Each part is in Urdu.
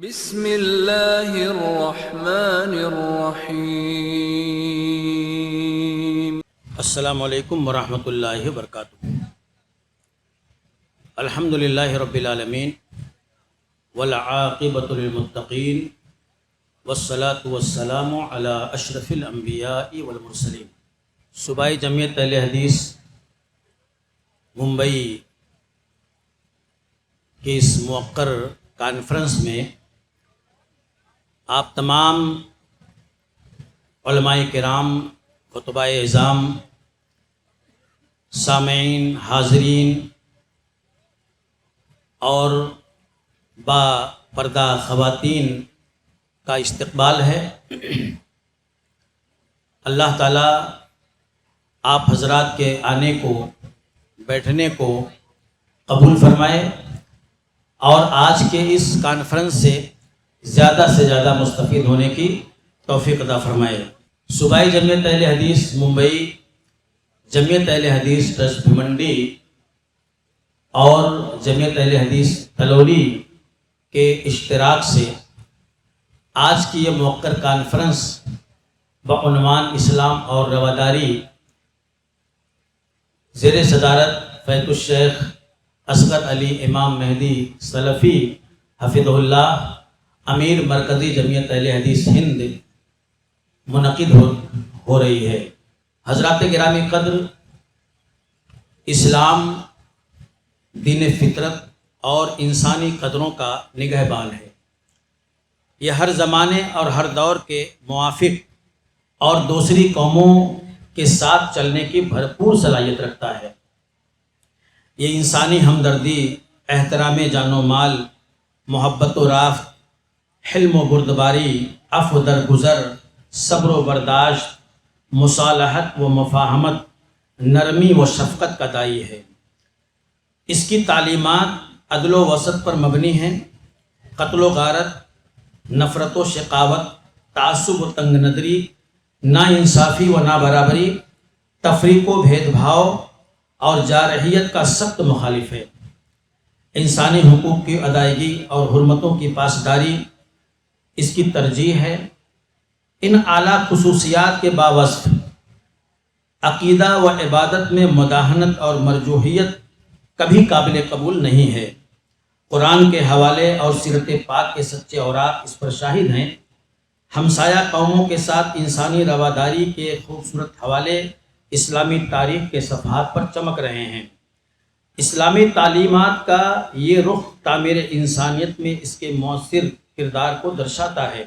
بسم اللہ الرحمن الرحیم۔ السلام علیکم ورحمۃ اللہ وبرکاتہ۔ الحمد للہ رب العالمین والعاقبۃ للمتقین والصلاة والسلام علی اشرف الانبیاء والمرسلین۔ صوبائی جمعیت اہل حدیث ممبئی کی اس موقر کانفرنس میں آپ تمام علماء کرام، خطباء اعظام، سامعین، حاضرین اور با پردہ خواتین کا استقبال ہے۔ اللہ تعالیٰ آپ حضرات کے آنے کو، بیٹھنے کو قبول فرمائے اور آج کے اس کانفرنس سے زیادہ مستفید ہونے کی توفیق عطا فرمائے۔ صوبائی جمعیت اہل حدیث ممبئی، جمعیت اہل حدیث ٹرسٹ بھیونڈی اور جمعیت اہل حدیث تلولی کے اشتراک سے آج کی یہ موقر کانفرنس بعنوان اسلام اور رواداری زیر صدارت فیض الشیخ اصغر علی امام مہدی سلفی حفظہ اللہ، امیر مرکزی جمعیت اہل حدیث ہند منعقد ہو رہی ہے۔ حضرات گرامی قدر، اسلام دین فطرت اور انسانی قدروں کا نگہبان ہے۔ یہ ہر زمانے اور ہر دور کے موافق اور دوسری قوموں کے ساتھ چلنے کی بھرپور صلاحیت رکھتا ہے۔ یہ انسانی ہمدردی، احترام جان و مال، محبت و رافت، حلم و بردباری، عفو درگزر، صبر و برداشت، مصالحت و مفاہمت، نرمی و شفقت کا داعی ہے۔ اس کی تعلیمات عدل و وسط پر مبنی ہیں۔ قتل و غارت، نفرت و شقاوت، تعصب و تنگ نظری، ناانصافی و نابرابری، تفریق و بھید بھاؤ اور جارحیت کا سخت مخالف ہے۔ انسانی حقوق کی ادائیگی اور حرمتوں کی پاسداری اس کی ترجیح ہے۔ ان اعلیٰ خصوصیات کے باوصف عقیدہ و عبادت میں مداہنت اور مرجوحیت کبھی قابل قبول نہیں ہے۔ قرآن کے حوالے اور سیرت پاک کے سچے اوراق اس پر شاہد ہیں۔ ہمسایہ قوموں کے ساتھ انسانی رواداری کے خوبصورت حوالے اسلامی تاریخ کے صفحات پر چمک رہے ہیں۔ اسلامی تعلیمات کا یہ رخ تعمیر انسانیت میں اس کے مؤثر کردار کو درشاتا ہے،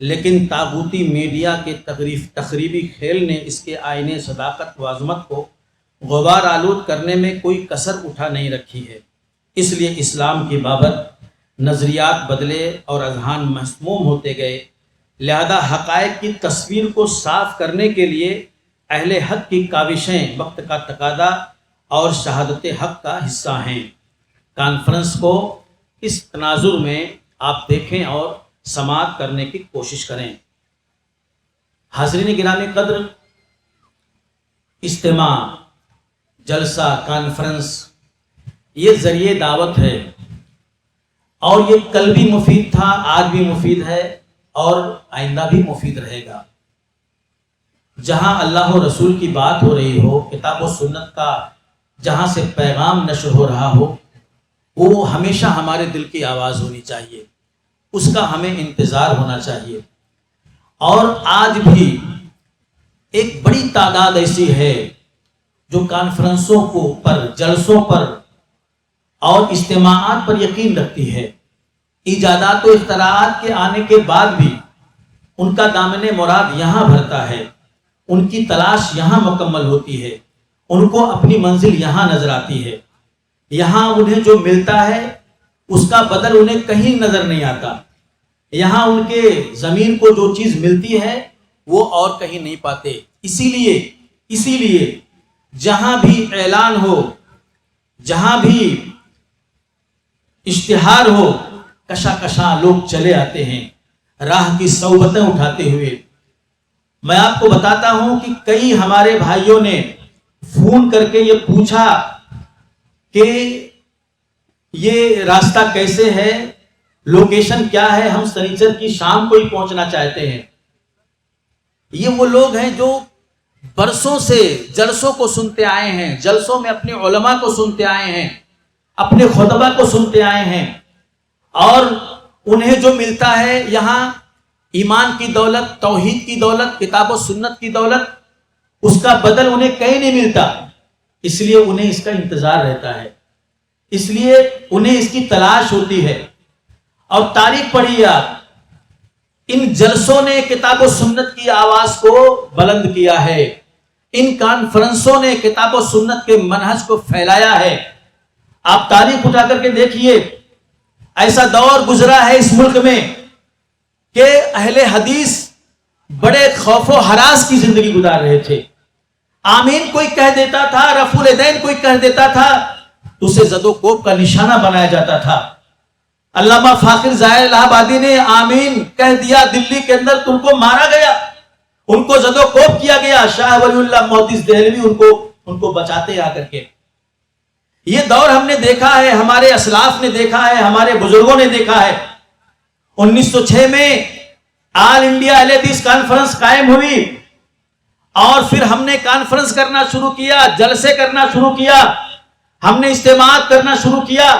لیکن طاغوتی میڈیا کے تخریبی کھیل نے اس کے آئین صداقت و عظمت کو غبار آلود کرنے میں کوئی کسر اٹھا نہیں رکھی ہے۔ اس لیے اسلام کی بابت نظریات بدلے اور اذہان مسموم ہوتے گئے، لہذا حقائق کی تصویر کو صاف کرنے کے لیے اہل حق کی کاوشیں وقت کا تقاضا اور شہادت حق کا حصہ ہیں۔ کانفرنس کو اس تناظر میں آپ دیکھیں اور سماعت کرنے کی کوشش کریں۔ حاضرین گرامی قدر، اجتماع، جلسہ، کانفرنس یہ ذریعہ دعوت ہے، اور یہ کل بھی مفید تھا، آج بھی مفید ہے اور آئندہ بھی مفید رہے گا۔ جہاں اللہ و رسول کی بات ہو رہی ہو، کتاب و سنت کا جہاں سے پیغام نشر ہو رہا ہو، وہ ہمیشہ ہمارے دل کی آواز ہونی چاہیے، اس کا ہمیں انتظار ہونا چاہیے۔ اور آج بھی ایک بڑی تعداد ایسی ہے جو کانفرنسوں پر، جلسوں پر اور اجتماعات پر یقین رکھتی ہے۔ ایجادات و اختراعات کے آنے کے بعد بھی ان کا دامن مراد یہاں بھرتا ہے، ان کی تلاش یہاں مکمل ہوتی ہے، ان کو اپنی منزل یہاں نظر آتی ہے۔ یہاں انہیں جو ملتا ہے اس کا بدل انہیں کہیں نظر نہیں آتا۔ یہاں ان کے ضمیر کو جو چیز ملتی ہے وہ اور کہیں نہیں پاتے۔ اسی لیے جہاں بھی اعلان ہو، جہاں بھی اشتہار ہو، کشا لوگ چلے آتے ہیں راہ کی صعوبتیں اٹھاتے ہوئے۔ میں آپ کو بتاتا ہوں کہ کئی ہمارے بھائیوں نے فون کر کے یہ پوچھا کہ یہ راستہ کیسے ہے لوکیشن کیا ہے، ہم سنیچر کی شام کو ہی پہنچنا چاہتے ہیں۔ یہ وہ لوگ ہیں جو برسوں سے جلسوں کو سنتے آئے ہیں، جلسوں میں اپنے علماء کو سنتے آئے ہیں، اپنے خطبہ کو سنتے آئے ہیں، اور انہیں جو ملتا ہے یہاں ایمان کی دولت، توحید کی دولت، کتاب و سنت کی دولت، اس کا بدل انہیں کہیں نہیں ملتا، اس لیے انہیں اس کا انتظار رہتا ہے، اس لیے انہیں اس کی تلاش ہوتی ہے۔ اور تاریخ پڑھیے آپ، ان جلسوں نے کتاب و سنت کی آواز کو بلند کیا ہے، ان کانفرنسوں نے کتاب و سنت کے منہج کو پھیلایا ہے۔ آپ تاریخ اٹھا کر کے دیکھیے، ایسا دور گزرا ہے اس ملک میں کہ اہل حدیث بڑے خوف و ہراس کی زندگی گزار رہے تھے۔ آمین کوئی کہہ دیتا تھا، رفع الیدین کوئی کہہ دیتا تھا تو اسے زد و کوب کا نشانہ بنایا جاتا تھا۔ علامہ فاخر ظاہر الہ آبادی نے آمین کہہ دیا، دلی کے اندر تو ان کو مارا گیا، ان کو زد و کوب کیا گیا۔ شاہ ولی اللہ محدث دہلوی ان کو بچاتے آ کر کے۔ یہ دور ہم نے دیکھا ہے، ہمارے اسلاف نے دیکھا ہے، ہمارے بزرگوں نے دیکھا ہے۔ 1906 میں آل انڈیا اہل حدیث کانفرنس قائم ہوئی، اور پھر ہم نے کانفرنس کرنا شروع کیا، جلسے کرنا شروع کیا، ہم نے اجتماعات کرنا شروع کیا۔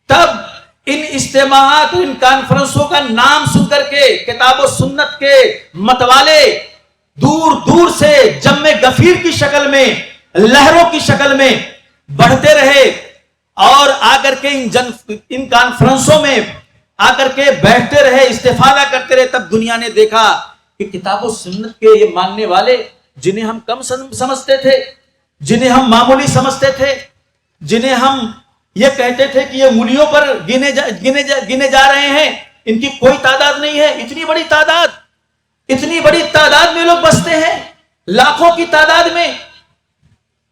تب ان اجتماعات، ان کانفرنسوں کا نام سن کر کے کتاب و سنت کے متوالے دور دور سے جم غفیر کی شکل میں، لہروں کی شکل میں بڑھتے رہے، اور آ کر کے ان کانفرنسوں میں آ کر کے بیٹھتے رہے، استفادہ کرتے رہے۔ تب دنیا نے دیکھا کہ کتاب و سنت کے یہ ماننے والے، جنہیں ہم کم سمجھتے تھے، جنہیں ہم معمولی سمجھتے تھے، جنہیں ہم یہ کہتے تھے کہ یہ انگلیوں پر گنے جا رہے ہیں، ان کی کوئی تعداد نہیں ہے، اتنی بڑی تعداد میں لوگ بستے ہیں، لاکھوں کی تعداد میں۔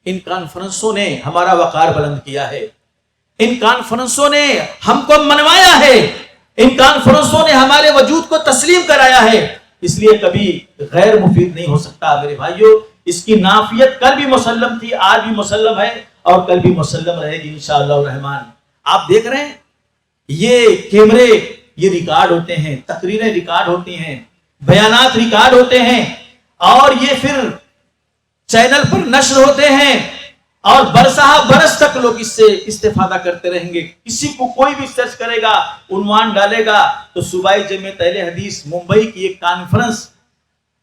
ان کانفرنسوں نے ہمارا وقار بلند کیا ہے، ان کانفرنسوں نے ہم کو منوایا ہے، ان کانفرنسوں نے ہمارے وجود کو تسلیم کرایا ہے۔ اس لیے کبھی غیر مفید نہیں ہو سکتا میرے بھائیوں۔ اس کی نافیت کل بھی مسلم تھی، آج بھی مسلم ہے، اور کل بھی مسلم رہے گی انشاءاللہ الرحمن۔ آپ دیکھ رہے ہیں یہ کیمرے، یہ ریکارڈ ہوتے ہیں، تقریریں ریکارڈ ہوتی ہیں، بیانات ریکارڈ ہوتے ہیں، اور یہ پھر چینل پر نشر ہوتے ہیں، اور برسہ برس تک لوگ اس سے استفادہ کرتے رہیں گے۔ کسی کو کوئی بھی سرچ کرے گا، عنوان ڈالے گا، تو صوبائی جمعیت اہل حدیث ممبئی کی ایک کانفرنس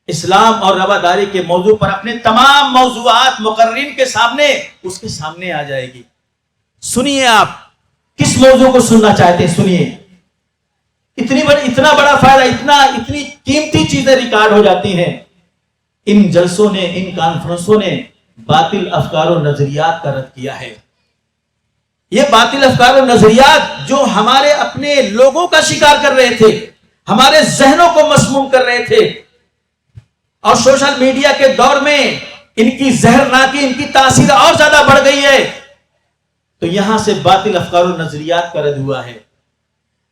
اسلام اور رواداری کے موضوع پر اپنے تمام موضوعات مقررین کے سامنے، اس کے سامنے آ جائے گی۔ سنیے، آپ کس موضوع کو سننا چاہتے ہیں، سنیے۔ اتنا بڑا فائدہ، اتنی قیمتی چیزیں ریکارڈ ہو جاتی ہیں۔ ان جلسوں نے، ان کانفرنسوں نے باطل افکار و نظریات کا رد کیا ہے۔ یہ باطل افکار و نظریات جو ہمارے اپنے لوگوں کا شکار کر رہے تھے، ہمارے ذہنوں کو مسموم کر رہے تھے، اور سوشل میڈیا کے دور میں ان کی زہرناکی، ان کی تاثیر اور زیادہ بڑھ گئی ہے، تو یہاں سے باطل افکار و نظریات کا رد ہوا ہے۔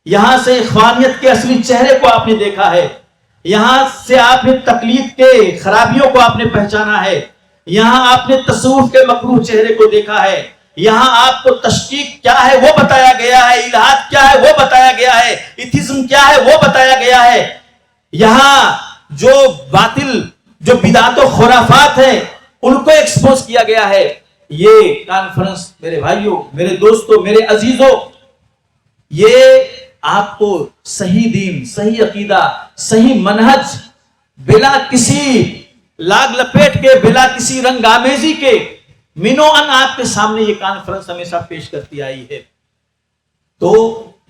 یہاں سے اخوانیت کے اصلی چہرے کو آپ نے دیکھا ہے، یہاں سے آپ نے تقلید کے خرابیوں کو آپ نے پہچانا ہے، یہاں آپ نے تصوف کے مکروہ چہرے کو دیکھا ہے، یہاں آپ کو تشکیک کیا ہے وہ بتایا گیا ہے، الہاد کیا ہے وہ بتایا گیا ہے، ایتھزم کیا ہے وہ بتایا گیا ہے۔ یہاں جو باطل، جو بدعت و خرافات ہیں، ان کو ایکسپوز کیا گیا ہے۔ یہ کانفرنس میرے بھائیوں، میرے دوستوں، میرے عزیزوں، یہ آپ کو صحیح دین، صحیح عقیدہ، صحیح منہج، بلا کسی لاگ لپیٹ کے، بلا کسی رنگ آمیزی کے، منو ان آپ کے سامنے یہ کانفرنس ہمیشہ پیش کرتی آئی ہے۔ تو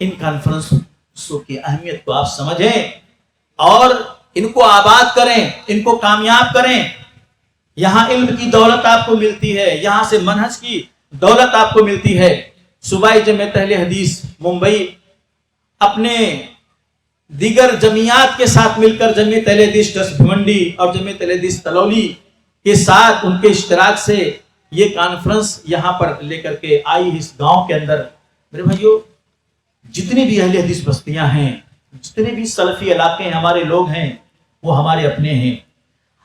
ان کانفرنسوں کی اہمیت کو آپ سمجھیں، اور ان کو آباد کریں، ان کو کامیاب کریں۔ یہاں علم کی دولت آپ کو ملتی ہے، یہاں سے منہج کی دولت آپ کو ملتی ہے۔ صوبائی جمعیت اہل حدیث ممبئی اپنے دیگر جمعیات کے ساتھ مل کر، جمعیت اہل حدیث ٹرسٹ بھیونڈی اور جمعیت اہل حدیث تلولی کے ساتھ، ان کے اشتراک سے یہ کانفرنس یہاں پر لے کر کے آئی اس گاؤں کے اندر۔ میرے بھائیو، جتنی بھی اہل حدیث بستیاں ہیں، جتنے بھی سلفی علاقے ہیں، ہمارے لوگ ہیں، وہ ہمارے اپنے ہیں۔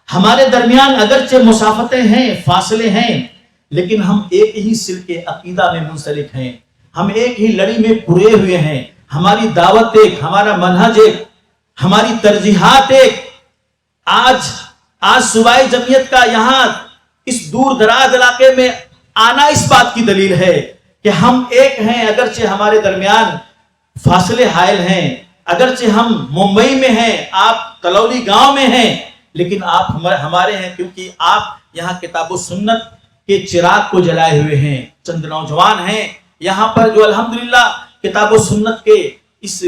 ہمارے درمیان اگرچہ مسافتیں ہیں، فاصلے ہیں، لیکن ہم ایک ہی سلک عقیدہ میں منسلک ہیں، ہم ایک ہی لڑی میں پورے ہوئے ہیں، ہماری دعوت ایک، ہمارا منہج ایک، ہماری ترجیحات ایک. آج صوبائی جمعیت کا یہاں اس دور دراز علاقے میں آنا اس بات کی دلیل ہے کہ ہم ایک ہیں، اگرچہ ہمارے درمیان فاصلے حائل ہیں، اگرچہ ہم ممبئی میں ہیں، آپ تلولی گاؤں میں ہیں، لیکن آپ ہمارے ہیں، کیونکہ آپ یہاں کتاب و سنت کے چراغ کو جلائے ہوئے ہیں. چند نوجوان ہیں یہاں پر جو الحمدللہ کتاب و سنت کے اس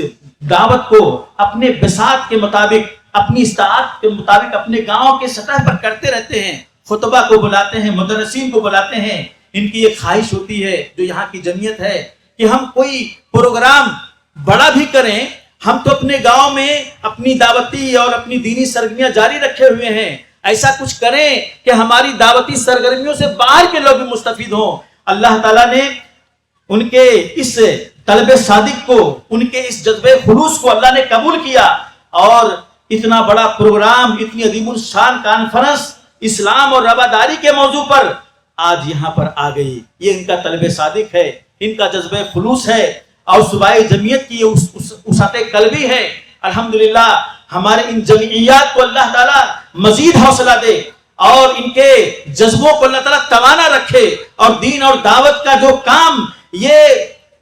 دعوت کو اپنے بساط کے مطابق، اپنی استطاعت کے مطابق اپنے گاؤں کے سطح پر کرتے رہتے ہیں. خطبہ کو بلاتے ہیں، مدرسین کو بلاتے ہیں. ان کی ایک خواہش ہوتی ہے جو یہاں کی جمعیت ہے کہ ہم کوئی پروگرام بڑا بھی کریں، ہم تو اپنے گاؤں میں اپنی دعوتی اور اپنی دینی سرگرمیاں جاری رکھے ہوئے ہیں، ایسا کچھ کریں کہ ہماری دعوتی سرگرمیوں سے باہر کے لوگ بھی مستفید ہوں. اللہ تعالیٰ نے ان کے اس طلب صادق کو، ان کے اس جذبہ خلوص کو اللہ نے قبول کیا، اور اتنا بڑا پروگرام، اتنی عظیم الشان کانفرنس اسلام اور رواداری کے موضوع پر آج یہاں پر آ گئی. یہ ان کا طلب صادق ہے، ان کا جذبہ خلوص ہے، اور صوبائی جمعیت کی وسعت قلبی ہے. الحمدللہ ہمارے ان جمعیات کو اللہ تعالیٰ مزید حوصلہ دے، اور ان کے جذبوں کو اللہ تعالیٰ توانا رکھے، اور دین اور دعوت کا جو کام یہ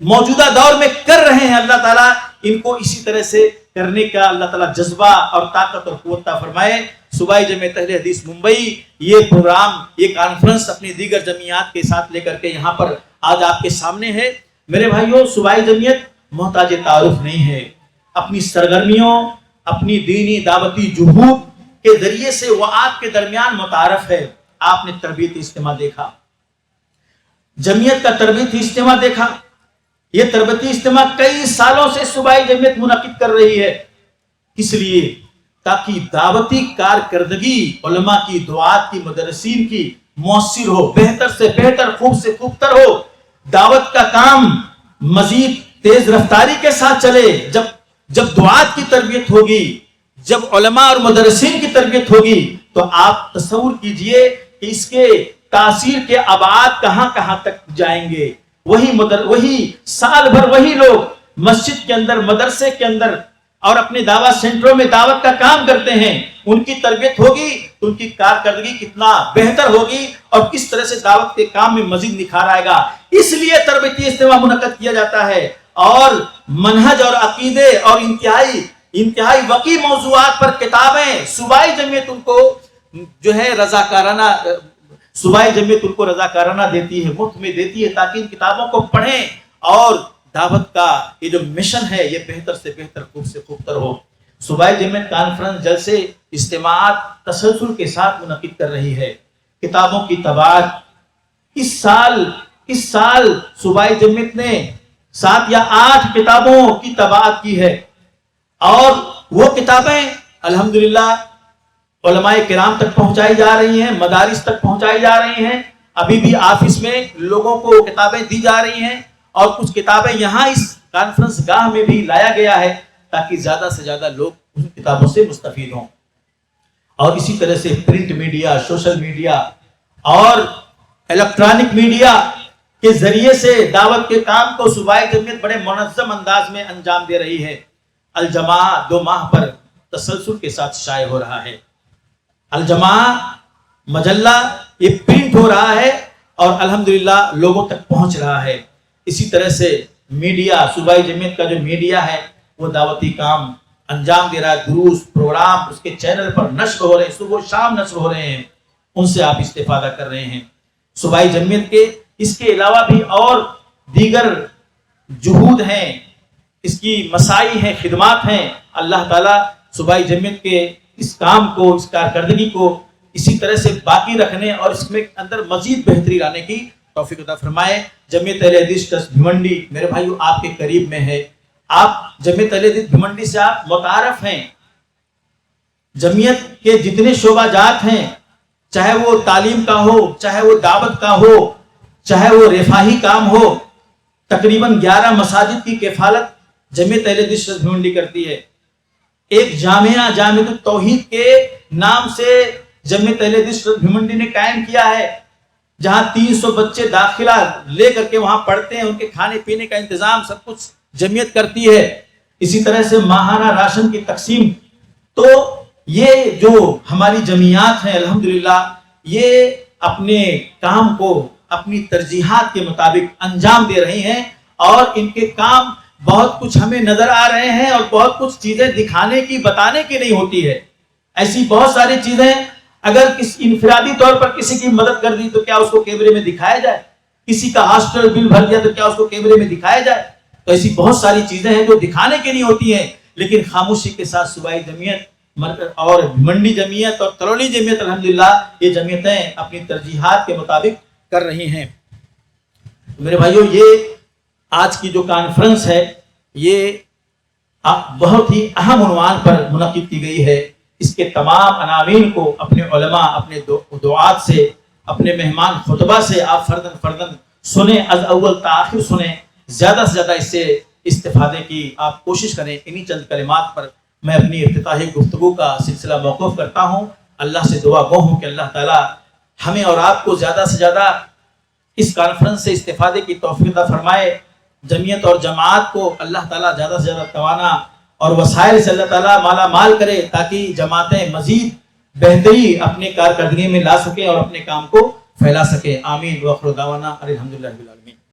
موجودہ دور میں کر رہے ہیں، اللہ تعالیٰ ان کو اسی طرح سے کرنے کا اللہ تعالیٰ جذبہ اور طاقت اور قوت عطا فرمائے. صوبائی جمعیت اہل حدیث ممبئی یہ پروگرام، یہ کانفرنس اپنی دیگر جمعیات کے ساتھ لے کر کے یہاں پر آج آپ کے سامنے ہے. میرے بھائیوں، صوبائی جمعیت محتاج تعارف نہیں ہے. اپنی سرگرمیوں، اپنی دینی دعوتی جہود کے ذریعے سے وہ آپ کے درمیان متعارف ہے. آپ نے تربیتی اجتماع دیکھا، جمعیت کا تربیتی اجتماع دیکھا. یہ تربیتی اجتماع کئی سالوں سے صوبائی جمعیت منعقد کر رہی ہے. کس لیے؟ تاکہ دعوتی کارکردگی علماء کی، دعات کی، مدرسین کی مؤثر ہو، بہتر سے بہتر، خوب سے خوب تر ہو. دعوت کا کام مزید تیز رفتاری کے ساتھ چلے. جب دعات کی تربیت ہوگی، جب علماء اور مدرسین کی تربیت ہوگی، تو آپ تصور کیجئے کہ اس کے تاثیر کے ابعاد کہاں کہاں تک جائیں گے. وہی سال بھر وہی لوگ مسجد کے اندر، مدرسے کے اندر اور اپنے دعوت سینٹروں میں دعوت کا کام کرتے ہیں. ان کی تربیت ہوگی تو ان کی کارکردگی کتنا بہتر ہوگی، اور کس طرح سے دعوت کے کام میں مزید نکھار آئے گا. اس لیے تربیتی اجتماع منعقد کیا جاتا ہے، اور منہج اور عقیدے اور انتہائی وسیع موضوعات پر کتابیں صوبائی جمعیت ان کو جو ہے صوبائی جمعیت ان کو رضاکارانہ دیتی ہے، مفت میں دیتی ہے، تاکہ ان کتابوں کو پڑھیں اور دعوت کا یہ جو مشن ہے یہ بہتر سے بہتر، خوب سے خوب تر ہو. صوبائی جمعیت کانفرنس جلسے اجتماعات تسلسل کے ساتھ منعقد کر رہی ہے. کتابوں کی طباعت اس سال صوبائی جمعیت نے 7 یا 8 کتابوں کی طباعت کی ہے، اور وہ کتابیں الحمدللہ علماء کرام تک پہنچائی جا رہی ہیں، مدارس تک پہنچائی جا رہی ہیں. ابھی بھی آفس میں لوگوں کو کتابیں دی جا رہی ہیں، اور کچھ کتابیں یہاں اس کانفرنس گاہ میں بھی لایا گیا ہے تاکہ زیادہ سے زیادہ لوگ ان کتابوں سے مستفید ہوں. اور اسی طرح سے پرنٹ میڈیا، سوشل میڈیا اور الیکٹرانک میڈیا کے ذریعے سے دعوت کے کام کو صوبائی جمعیت بڑے منظم انداز میں انجام دے رہی ہے. الجماع 2 ماہ پر تسلسل کے ساتھ شائع ہو رہا ہے. الجماع مجلہ یہ پرنٹ ہو رہا ہے اور الحمدللہ لوگوں تک پہنچ رہا ہے. اسی طرح سے میڈیا، صوبائی جمعیت کا جو میڈیا ہے وہ دعوتی کام انجام دے رہا ہے. دروس، پروگرام اس کے چینل پر نشر ہو رہے ہیں، صبح و شام نشر ہو رہے ہیں، ان سے آپ استفادہ کر رہے ہیں. صوبائی جمعیت کے اس کے علاوہ بھی اور دیگر جہود ہیں، اس کی مساعی ہیں، خدمات ہیں. اللہ تعالیٰ صوبائی جمعیت کے اس کام کو، اس کارکردگی کو اسی طرح سے باقی رکھنے اور اس میں اندر مزید بہتری لانے کی توفیق عطا فرمائے. جمعیت اہل حدیث ٹرسٹ بھیونڈی میرے بھائیو آپ کے قریب میں ہے. آپ جمعیت اہل حدیث بھیونڈی سے آپ متعارف ہیں. جمعیت کے جتنے شعبہ جات ہیں، چاہے وہ تعلیم کا ہو، چاہے وہ دعوت کا ہو، چاہے وہ رفاہی کام ہو، تقریباً 11 مساجد کی کفالت جمعیت اہل حدیث ٹرسٹ بھیونڈی کرتی ہے. ایک جامعہ التوحید کے نام سے جمعیت اہل حدیث ٹرسٹ بھیونڈی نے قائم کیا ہے، جہاں 300 بچے داخلہ لے کر کے وہاں پڑھتے ہیں. ان کے کھانے پینے کا انتظام سب کچھ جمعیت کرتی ہے، اسی طرح سے ماہانہ راشن کی تقسیم. تو یہ جو ہماری جمعیات ہیں الحمدللہ یہ اپنے کام کو اپنی ترجیحات کے مطابق انجام دے رہی ہیں، اور ان کے کام بہت کچھ ہمیں نظر آ رہے ہیں، اور بہت کچھ چیزیں دکھانے کی بتانے کی نہیں ہوتی ہے. ایسی بہت ساری چیزیں اگر کسی انفرادی طور پر کسی کی مدد کر دی تو کیا اس کو کیمرے میں دکھایا جائے؟ کسی کا ہاسپٹل بل بھر دیا تو کیا اس کو کیمرے میں دکھایا جائے؟ تو ایسی بہت ساری چیزیں ہیں جو دکھانے کی نہیں ہوتی ہیں، لیکن خاموشی کے ساتھ صوبائی جمعیت اور منڈی جمعیت اور تلولی جمعیت الحمدللہ یہ جمعیتیں اپنی ترجیحات کے مطابق کر رہی ہیں. میرے بھائیوں، یہ آج کی جو کانفرنس ہے یہ بہت ہی اہم عنوان پر منعقد کی گئی ہے. اس کے تمام عناوین کو اپنے علماء، اپنے دعات سے، اپنے مہمان خطبہ سے آپ فردن فردن سنیں، از اول تا آخر سنیں، زیادہ سے زیادہ اس سے استفادے کی آپ کوشش کریں. انہی چند کلمات پر میں اپنی افتتاحی گفتگو کا سلسلہ موقوف کرتا ہوں. اللہ سے دعا گو ہوں کہ اللہ تعالی ہمیں اور آپ کو زیادہ سے زیادہ اس کانفرنس سے استفادے کی توفیق عطا فرمائے. جمعیت اور جماعت کو اللہ تعالیٰ زیادہ سے زیادہ توانا اور وسائل سے اللہ تعالیٰ مالا مال کرے تاکہ جماعتیں مزید بہتری اپنے کارکردگی میں لا سکیں اور اپنے کام کو پھیلا سکیں. آمین. وآخر دعوانا الحمدللہ رب العالمین.